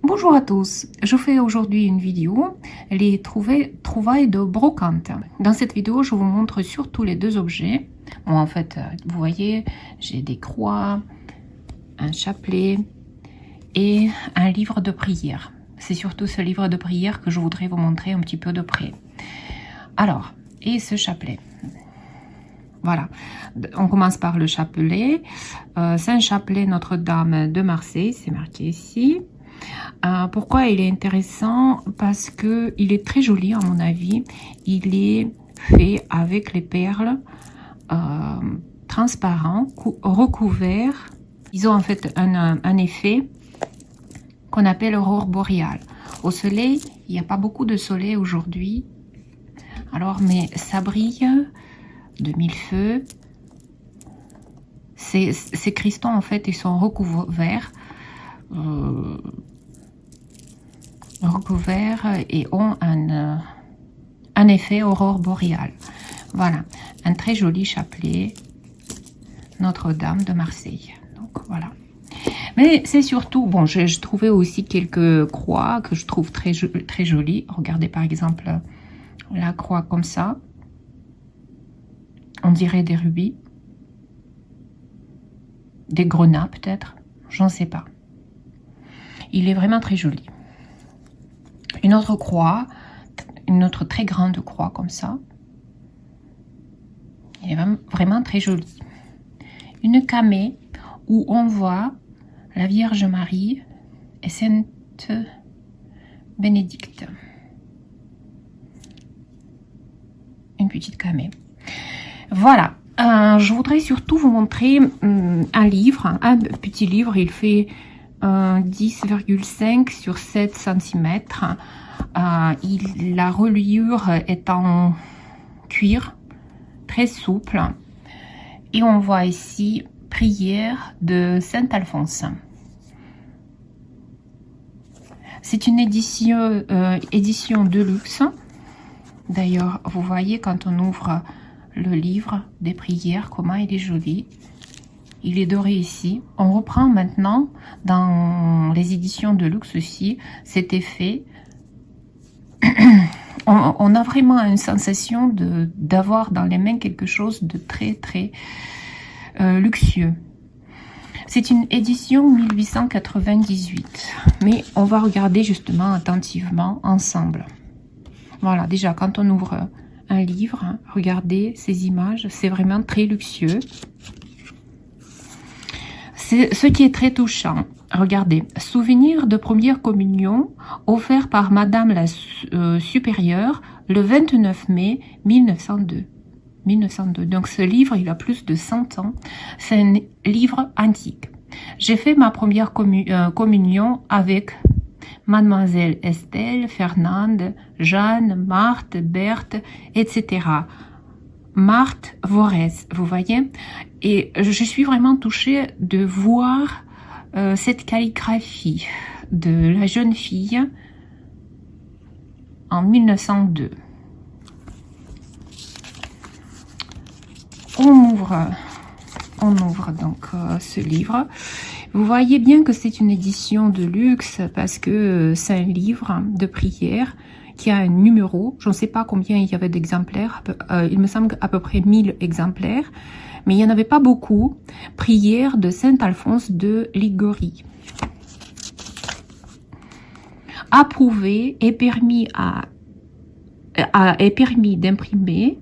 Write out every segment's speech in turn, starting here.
Bonjour à tous, je fais aujourd'hui une vidéo, les trouvailles de brocante. Dans cette vidéo, je vous montre surtout les deux objets. Bon, en fait, vous voyez, j'ai des croix, un chapelet et un livre de prière. C'est surtout ce livre de prière que je voudrais vous montrer un petit peu de près. Alors, et ce chapelet. Voilà, on commence par le chapelet. C'est un chapelet Notre-Dame de Marseille, c'est marqué ici. Pourquoi il est intéressant? Parce que il est très joli à mon avis. Il est fait avec les perles transparents, recouverts. Ils ont en fait un effet qu'on appelle aurore boréale. Au soleil, il n'y a pas beaucoup de soleil aujourd'hui. Alors, mais ça brille de mille feux. Ces cristaux, en fait, ils sont recouverts. Et ont un effet aurore boréale. Voilà, un très joli chapelet Notre-Dame de Marseille. Donc voilà. Mais c'est surtout, bon, je trouvais aussi quelques croix que je trouve très jolies. Regardez par exemple la croix comme ça. On dirait des rubis. Des grenats peut-être. J'en sais pas. Il est vraiment très joli. Une autre croix, une autre très grande croix comme ça. Elle est vraiment très jolie. Une camée où on voit la Vierge Marie et Sainte Bénédicte. Une petite camée. Voilà. Je voudrais surtout vous montrer un livre, un petit livre. Il fait 10,5 sur 7 cm. La reliure est en cuir, très souple. Et on voit ici prière de Saint Alphonse. C'est une édition de luxe. D'ailleurs, vous voyez quand on ouvre le livre des prières, comment il est joli. Il est doré ici. On reprend maintenant dans les éditions de luxe aussi cet effet. On a vraiment une sensation d'avoir dans les mains quelque chose de très luxueux. C'est une édition 1898. Mais on va regarder justement attentivement ensemble. Voilà, déjà quand on ouvre un livre, regardez ces images, c'est vraiment très luxueux. Ce qui est très touchant, regardez, souvenir de première communion offert par Madame la supérieure le 29 mai 1902. Donc ce livre, il a plus de 100 ans. C'est un livre antique. J'ai fait ma première communion avec Mademoiselle Estelle, Fernande, Jeanne, Marthe, Berthe, etc. Marthe Vorès, vous voyez, et je suis vraiment touchée de voir cette calligraphie de la jeune fille en 1902. On ouvre donc ce livre. Vous voyez bien que c'est une édition de luxe parce que c'est un livre de prière qui a un numéro. Je ne sais pas combien il y avait d'exemplaires. Il me semble à peu près 1000 exemplaires. Mais il n'y en avait pas beaucoup. Prière de Saint Alphonse de Liguori. Approuvé et permis d'imprimer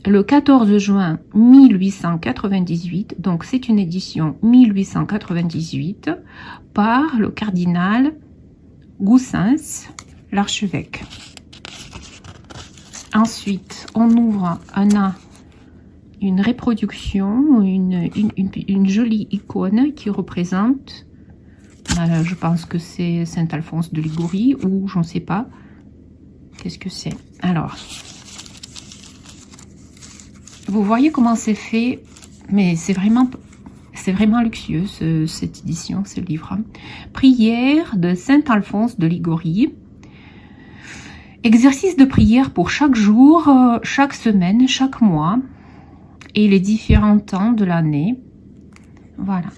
le 14 juin 1898, donc c'est une édition 1898, par le cardinal Goussens, l'archevêque. Ensuite, on ouvre une reproduction, une jolie icône qui représente, je pense que c'est Saint Alphonse de Liguori, ou je ne sais pas, qu'est-ce que c'est. Alors, vous voyez comment c'est fait, mais c'est vraiment luxueux cette édition, ce livre. Prière de Saint Alphonse de Liguori. Exercice de prière pour chaque jour, chaque semaine, chaque mois et les différents temps de l'année. Voilà.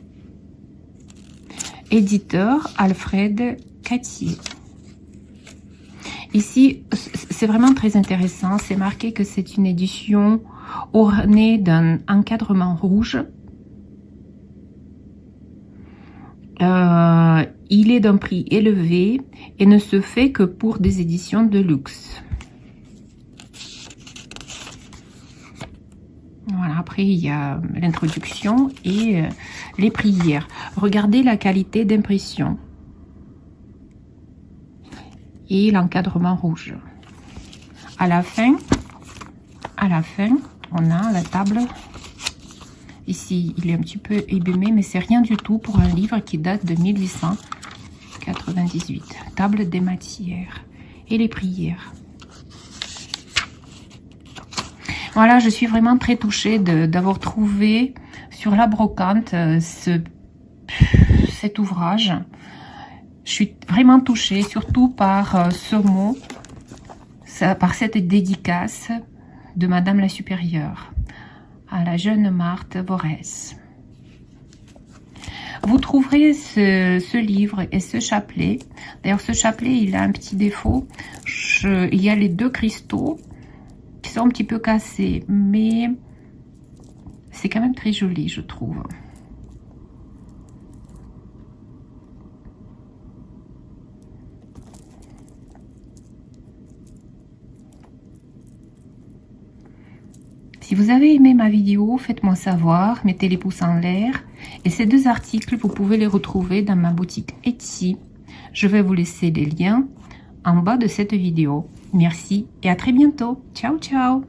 Éditeur Alfred Cattier. Ici, c'est vraiment très intéressant. C'est marqué que c'est une édition ornée d'un encadrement rouge. Il est d'un prix élevé et ne se fait que pour des éditions de luxe. Voilà, après il y a l'introduction et les prières. Regardez la qualité d'impression et l'encadrement rouge. À la fin, on a la table. Ici, il est un petit peu ébumé, mais c'est rien du tout pour un livre qui date de 1898. Table des matières et les prières. Voilà, je suis vraiment très touchée d'avoir trouvé sur la brocante cet ouvrage. Je suis vraiment touchée, surtout par ce mot, par cette dédicace de Madame la Supérieure à la jeune Marthe Borès. Vous trouverez ce livre et ce chapelet. D'ailleurs, ce chapelet, il a un petit défaut. Il y a les deux cristaux qui sont un petit peu cassés, mais c'est quand même très joli, je trouve. Si vous avez aimé ma vidéo, faites-moi savoir, mettez les pouces en l'air. Et ces deux articles, vous pouvez les retrouver dans ma boutique Etsy. Je vais vous laisser les liens en bas de cette vidéo. Merci et à très bientôt. Ciao, ciao!